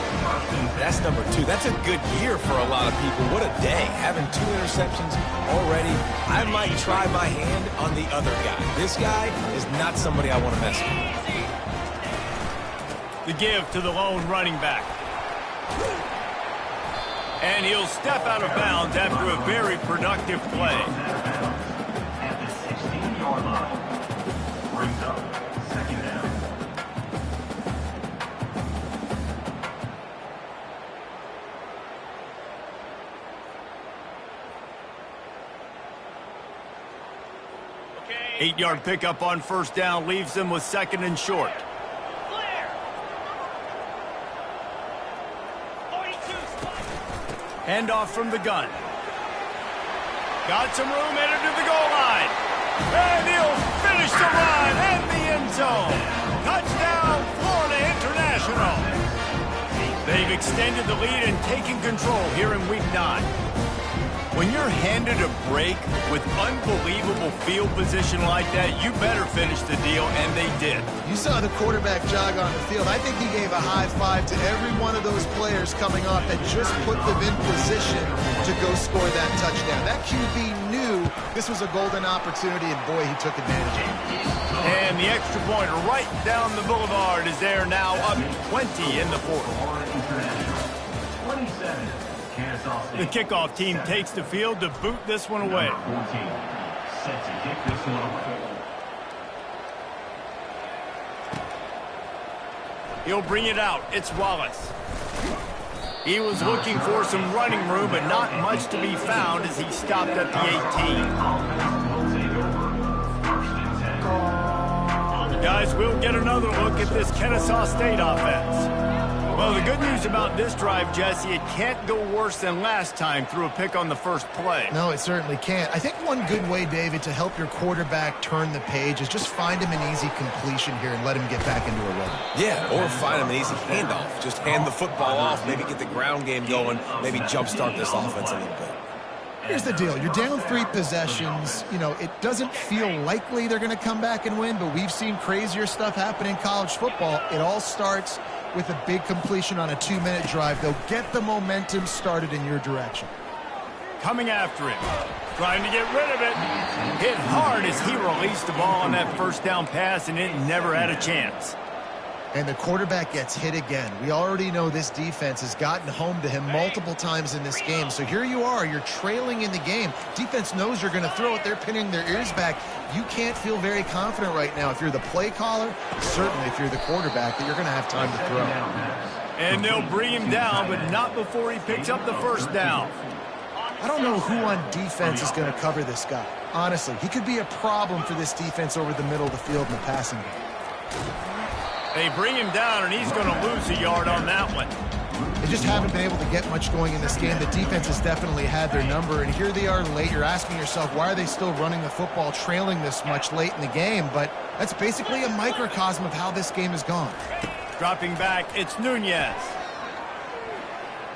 That's number 2. That's a good year for a lot of people. What a day. Having 2 interceptions already. I might try my hand on the other guy. This guy is not somebody I want to mess with. The give to the lone running back. And he'll step out of bounds after a very productive play. At the 16-yard line. Brings up 2nd down. Okay. 8-yard pickup on first down leaves them with 2nd and short. Handoff from the gun. Got some room, headed to the goal line. And he'll finish the run at the end zone. Touchdown, Florida International. They've extended the lead and taken control here in Week 9. When you're handed a break with unbelievable field position like that, you better finish the deal, and they did. You saw the quarterback jog on the field. I think he gave a high five to every one of those players coming off that just put them in position to go score that touchdown. That QB knew this was a golden opportunity, and boy, he took advantage of it. And the extra point right down the boulevard is there now, up 20 in the fourth. 27, Kennesaw State. The kickoff team takes the field to boot this one away. 14, set to kick this one away. He'll bring it out. It's Wallace. He was looking for some running room, but not much to be found as he stopped at the 18. Guys, we'll get another look at this Kennesaw State offense. Well, the good news about this drive, Jesse, it can't go worse than last time through a pick on the first play. No, it certainly can't. I think one good way, David, to help your quarterback turn the page is just find him an easy completion here and let him get back into a rhythm. Yeah, or find him an easy handoff. Just hand the football off, maybe get the ground game going, maybe jumpstart this offense a little bit. Here's the deal. You're down 3 possessions. You know, it doesn't feel likely they're going to come back and win, but we've seen crazier stuff happen in college football. It all starts with a big completion on a 2-minute drive. They'll get the momentum started in your direction. Coming after him, trying to get rid of it. Hit hard as he released the ball on that first down pass, and it never had a chance. And the quarterback gets hit again. We already know this defense has gotten home to him multiple times in this game. So here you are, you're trailing in the game. Defense knows you're going to throw it. They're pinning their ears back. You can't feel very confident right now if you're the play caller, certainly if you're the quarterback, that you're going to have time to throw. And they'll bring him down, but not before he picks up the first down. I don't know who on defense is going to cover this guy. Honestly, he could be a problem for this defense over the middle of the field in the passing game. They bring him down, and he's going to lose a yard on that one. They just haven't been able to get much going in this game. The defense has definitely had their number, and here they are late. You're asking yourself, why are they still running the football, trailing this much late in the game? But that's basically a microcosm of how this game has gone. Dropping back, it's Nunez.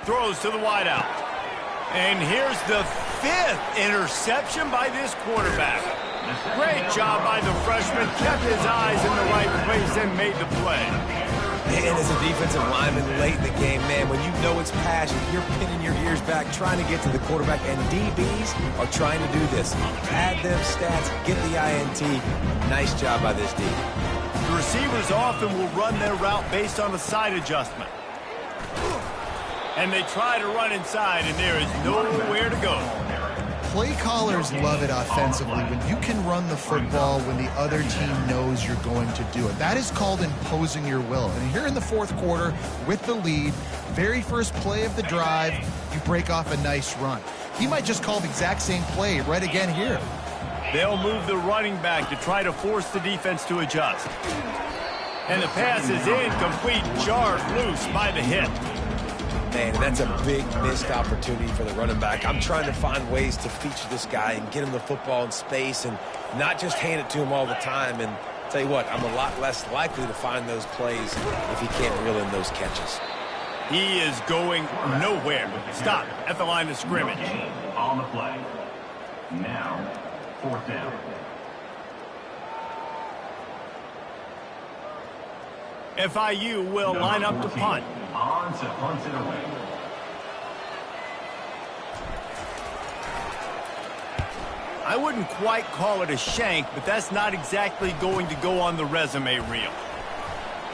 Throws to the wideout. And here's the 5th interception by this quarterback. Great job by the freshman. Kept his eyes in the right place and made the play. And as a defensive lineman late in the game, man, when you know it's passion, you're pinning your ears back, trying to get to the quarterback, and DBs are trying to do this. Add them stats, get the INT. Nice job by this D. The receivers often will run their route based on a side adjustment. And they try to run inside, and there is nowhere to go. Play callers love it offensively when you can run the football when the other team knows you're going to do it. That is called imposing your will. And here in the fourth quarter, with the lead, very first play of the drive, you break off a nice run. He might just call the exact same play right again here. They'll move the running back to try to force the defense to adjust. And the pass is incomplete, jarred loose by the hit. Man, that's a big missed opportunity for the running back. I'm trying to find ways to feature this guy and get him the football in space and not just hand it to him all the time. And tell you what, I'm a lot less likely to find those plays if he can't reel in those catches. He is going nowhere. Stop at the line of scrimmage. On the play. Now, 4th down. FIU will line up to punt. On to punt it away. I wouldn't quite call it a shank, but that's not exactly going to go on the resume reel.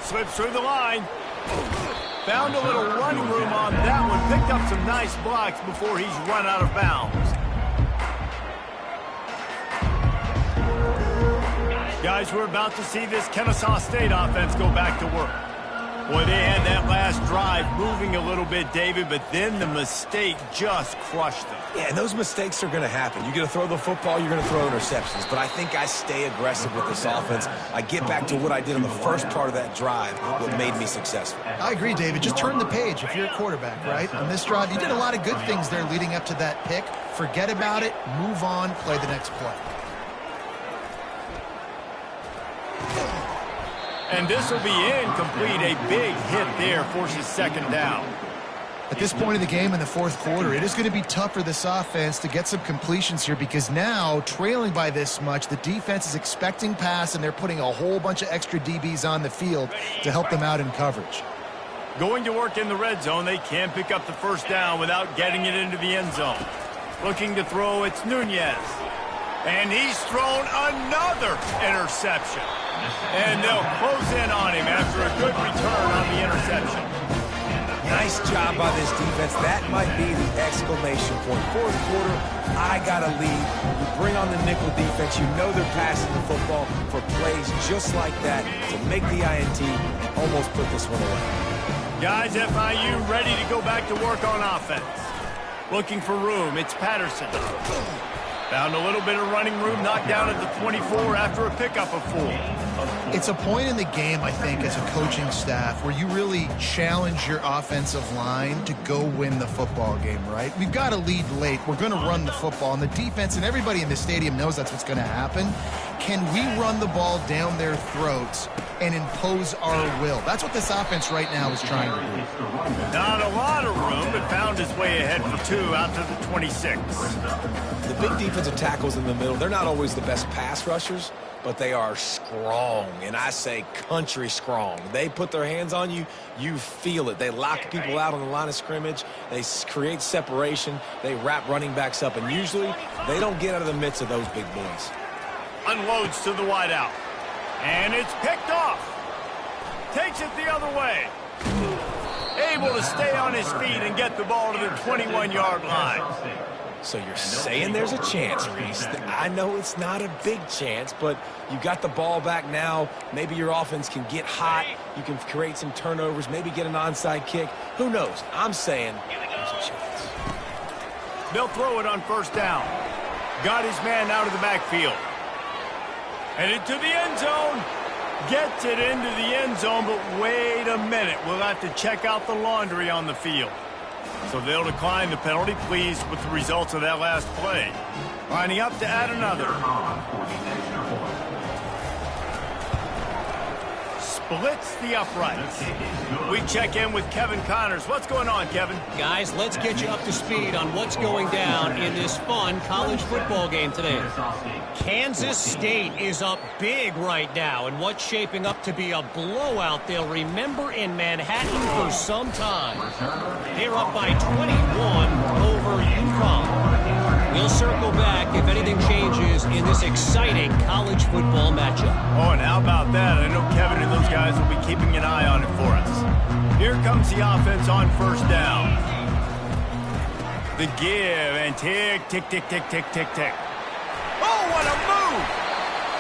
Slips through the line. Found a little running room on that one. Picked up some nice blocks before he's run out of bounds. Guys, we're about to see this Kennesaw State offense go back to work. Boy, they had that last drive moving a little bit, David, but then the mistake just crushed them. Yeah, and those mistakes are going to happen. You're going to throw the football, you're going to throw interceptions. But I think I stay aggressive with this offense. I get back to what I did on the first part of that drive, what made me successful. I agree, David. Just turn the page if you're a quarterback, right? On this drive, you did a lot of good things there leading up to that pick. Forget about it, move on, play the next play. And this will be incomplete. A big hit there forces 2nd down. At this point of the game in the fourth quarter, it is going to be tough for this offense to get some completions here because now, trailing by this much, the defense is expecting pass, and they're putting a whole bunch of extra DBs on the field to help them out in coverage. Going to work in the red zone, they can't pick up the first down without getting it into the end zone. Looking to throw, it's Nunez. And he's thrown another interception. And they'll close in on him after a good return on the interception. Nice job by this defense. That might be the exclamation point. Fourth quarter, I got a lead. You bring on the nickel defense. You know they're passing the football for plays just like that to make the INT and almost put this one away. Guys, FIU ready to go back to work on offense. Looking for room, it's Patterson. Found a little bit of running room, knocked down at the 24 after a pickup of 4. It's a point in the game, I think, as a coaching staff where you really challenge your offensive line to go win the football game, right? We've got a lead late. We're going to run the football, and the defense and everybody in the stadium knows that's what's going to happen. Can we run the ball down their throats and impose our will? That's what this offense right now is trying to do. Not a lot of room, but found his way ahead for 2 out to the 26. The big defensive tackles in the middle, they're not always the best pass rushers, but they are strong, and I say country strong. They put their hands on you, you feel it. They lock people out on the line of scrimmage. They create separation. They wrap running backs up, and usually they don't get out of the midst of those big boys. Unloads to the wideout. And it's picked off. Takes it the other way. Able to stay on his feet and get the ball to the 21-yard line. So you're saying there's a chance, Reese. I know it's not a big chance, but you got the ball back now. Maybe your offense can get hot. You can create some turnovers, maybe get an onside kick. Who knows? I'm saying there's a chance. They'll throw it on first down. Got his man out of the backfield. Headed to the end zone. Gets it into the end zone, but wait a minute. We'll have to check out the laundry on the field. So they'll decline the penalty, pleased with the results of that last play. Lining up to add another. Splits the uprights. We check in with Kevin Connors. What's going on, Kevin? Guys, let's get you up to speed on what's going down in this fun college football game today. Kansas State is up big right now in what's shaping up to be a blowout they'll remember in Manhattan for some time. They're up by 21 over UConn. We'll circle back if anything changes in this exciting college football matchup. Oh, and how about that? I know Kevin and those guys will be keeping an eye on it for us. Here comes the offense on first down. The give and tick, tick, tick, tick, tick, tick, tick. Oh, what a move!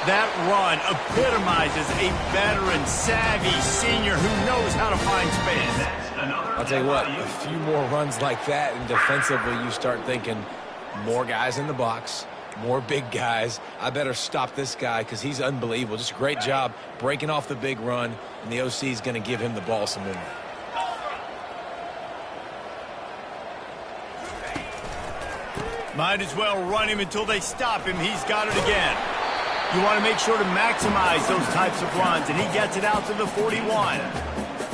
That run epitomizes a veteran, savvy senior who knows how to find space. I'll tell you what, a few more runs like that, and defensively you start thinking more guys in the box, more big guys. I better stop this guy because he's unbelievable. Just a great job breaking off the big run, and the OC is going to give him the ball some more. Might as well run him until they stop him. He's got it again. You want to make sure to maximize those types of runs, and he gets it out to the 41.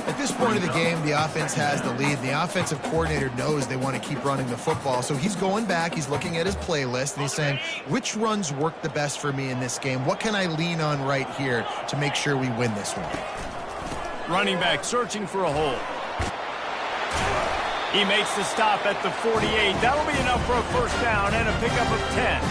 At this point of the game, the offense has the lead. The offensive coordinator knows they want to keep running the football. So he's going back, he's looking at his playlist, and he's saying, which runs work the best for me in this game? What can I lean on right here to make sure we win this one? Running back searching for a hole. He makes the stop at the 48. That'll be enough for a first down and a pickup of 10.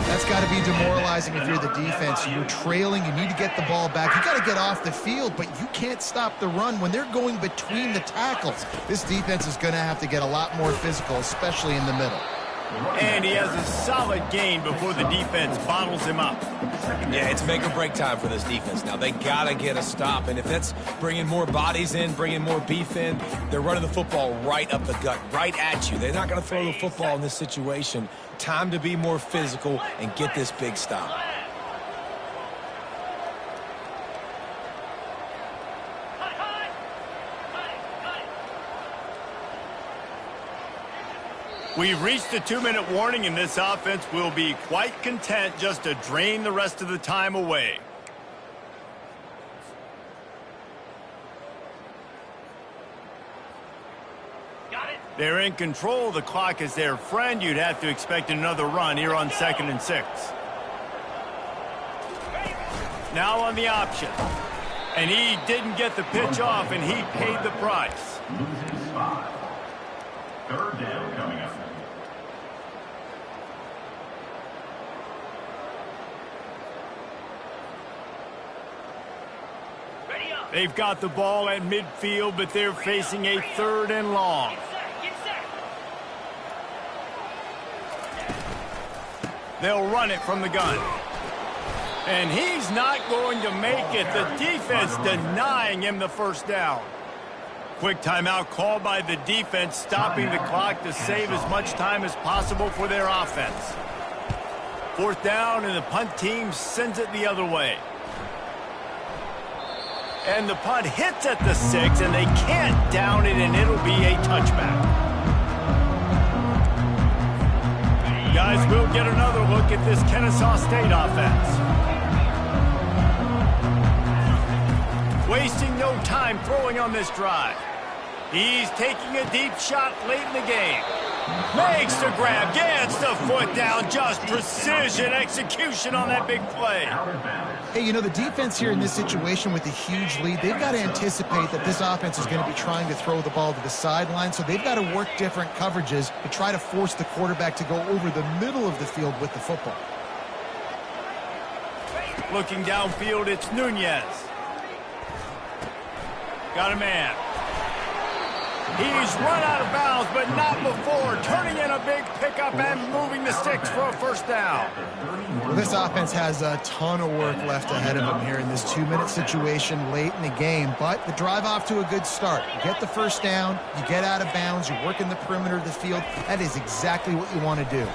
That's got to be demoralizing if you're the defense. You're trailing. You need to get the ball back. You got to get off the field, but you can't stop the run when they're going between the tackles. This defense is going to have to get a lot more physical, especially in the middle. And he has a solid gain before the defense bottles him up. Yeah, it's make or break time for this defense. Now, they got to get a stop, and if that's bringing more bodies in, bringing more beef in, they're running the football right up the gut, right at you. They're not going to throw the football in this situation. Time to be more physical and get this big stop. We've reached the 2-minute warning, and this offense will be quite content just to drain the rest of the time away. Got it. They're in control. The clock is their friend. You'd have to expect another run here on 2nd and 6. Now on the option. And he didn't get the pitch off, and he paid the price. Losing spot. 3rd down coming up. They've got the ball at midfield, but they're facing a 3rd and long. They'll run it from the gun. And he's not going to make it. The defense denying him the first down. Quick timeout called by the defense, stopping the clock to save as much time as possible for their offense. 4th down, and the punt team sends it the other way. And the punt hits at the 6, and they can't down it, and it'll be a touchback. Guys, we'll get another look at this Kennesaw State offense. Wasting no time throwing on this drive. He's taking a deep shot late in the game. Makes the grab, gets the foot down, just precision execution on that big play. Hey, you know, the defense here in this situation with a huge lead, they've got to anticipate that this offense is going to be trying to throw the ball to the sideline, so they've got to work different coverages to try to force the quarterback to go over the middle of the field with the football. Looking downfield, it's Nunez. Got a man. He's run out of bounds, but not before. Turning in a big pickup and moving the sticks for a 1st down. Well, this offense has a ton of work left ahead of them here in this 2-minute situation late in the game, but the drive off to a good start. You get the 1st down, you get out of bounds, you're working the perimeter of the field. That is exactly what you want to do.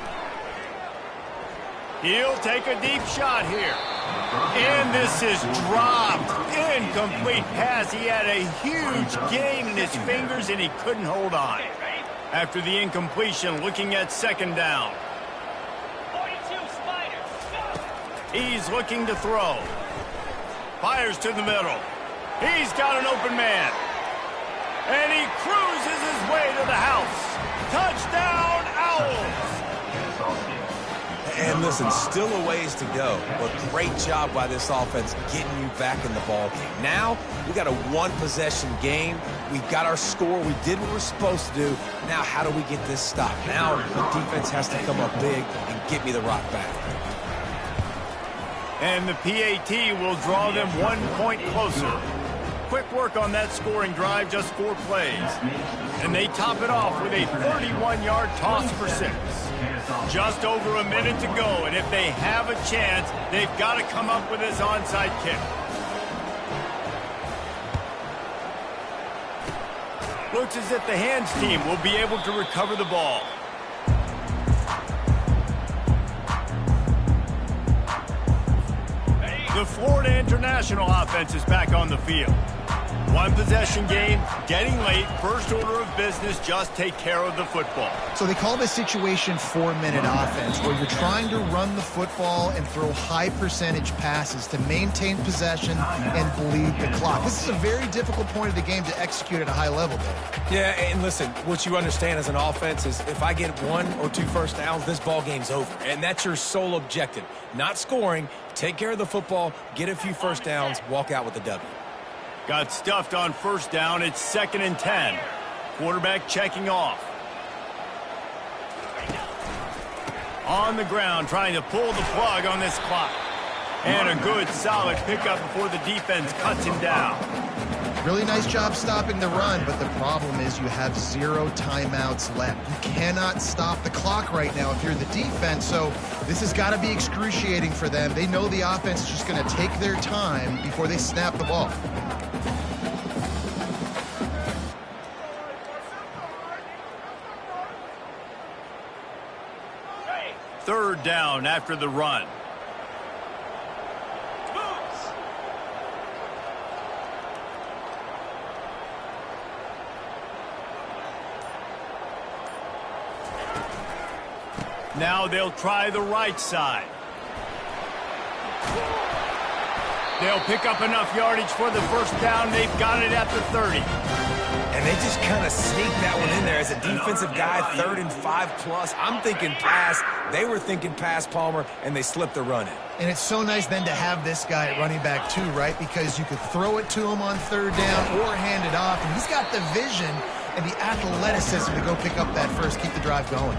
He'll take a deep shot here. And this is dropped. Incomplete pass. He had a huge gain in his fingers, and he couldn't hold on. After the incompletion, looking at 2nd down. He's looking to throw. Fires to the middle. He's got an open man. And he cruises his way to the house. Touchdown, Owls. And listen, still a ways to go, but great job by this offense getting you back in the ball game. Now, we got a 1-possession game. We've got our score. We did what we're supposed to do. Now, how do we get this stopped? Now, the defense has to come up big and get me the rock back. And the PAT will draw them 1 point closer. Quick work on that scoring drive, just 4 plays. And they top it off with a 31-yard toss for 6. Just over a minute to go, and if they have a chance, they've got to come up with this onside kick. Looks as if the hands team will be able to recover the ball. The Florida International offense is back on the field. 1-possession game, getting late, first order of business, just take care of the football. So they call this situation 4-minute offense, where you're trying to run the football and throw high-percentage passes to maintain possession and bleed the clock. This is a very difficult point of the game to execute at a high level, Dave. Yeah, and listen, what you understand as an offense is if I get 1 or 2 first downs, this ball game's over. And that's your sole objective. Not scoring, take care of the football, get a few first downs, walk out with a W. Got stuffed on 1st down. It's 2nd and 10. Quarterback checking off. On the ground, trying to pull the plug on this clock. And a good, solid pickup before the defense cuts him down. Really nice job stopping the run, but the problem is you have 0 timeouts left. You cannot stop the clock right now if you're the defense, so this has got to be excruciating for them. They know the offense is just going to take their time before they snap the ball. Third down after the run. Now they'll try the right side. They'll pick up enough yardage for the first down. They've got it at the 30. And they just kind of sneaked that one in there as a defensive guy, 3rd and 5+. I'm thinking pass. They were thinking pass, Palmer, and they slipped the run in. And it's so nice then to have this guy at running back too, right? Because you could throw it to him on 3rd down or hand it off. And he's got the vision and the athleticism to go pick up that first, keep the drive going.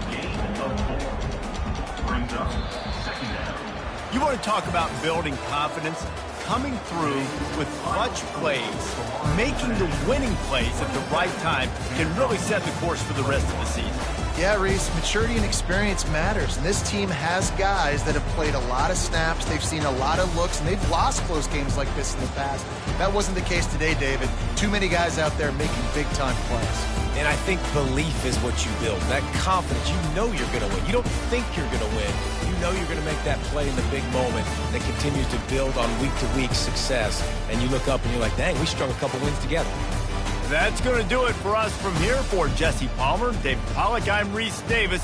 You want to talk about building confidence? Coming through with clutch plays, making the winning plays at the right time can really set the course for the rest of the season. Yeah, Reese, maturity and experience matters. And this team has guys that have played a lot of snaps. They've seen a lot of looks, and they've lost close games like this in the past. That wasn't the case today, David. Too many guys out there making big-time plays. And I think belief is what you build. That confidence, you know you're going to win. You don't think you're going to win. You know you're going to make that play in the big moment that continues to build on week-to-week success. And you look up and you're like, dang, we strung a couple wins together. That's going to do it for us from here. For Jesse Palmer, David Pollack, I'm Reese Davis.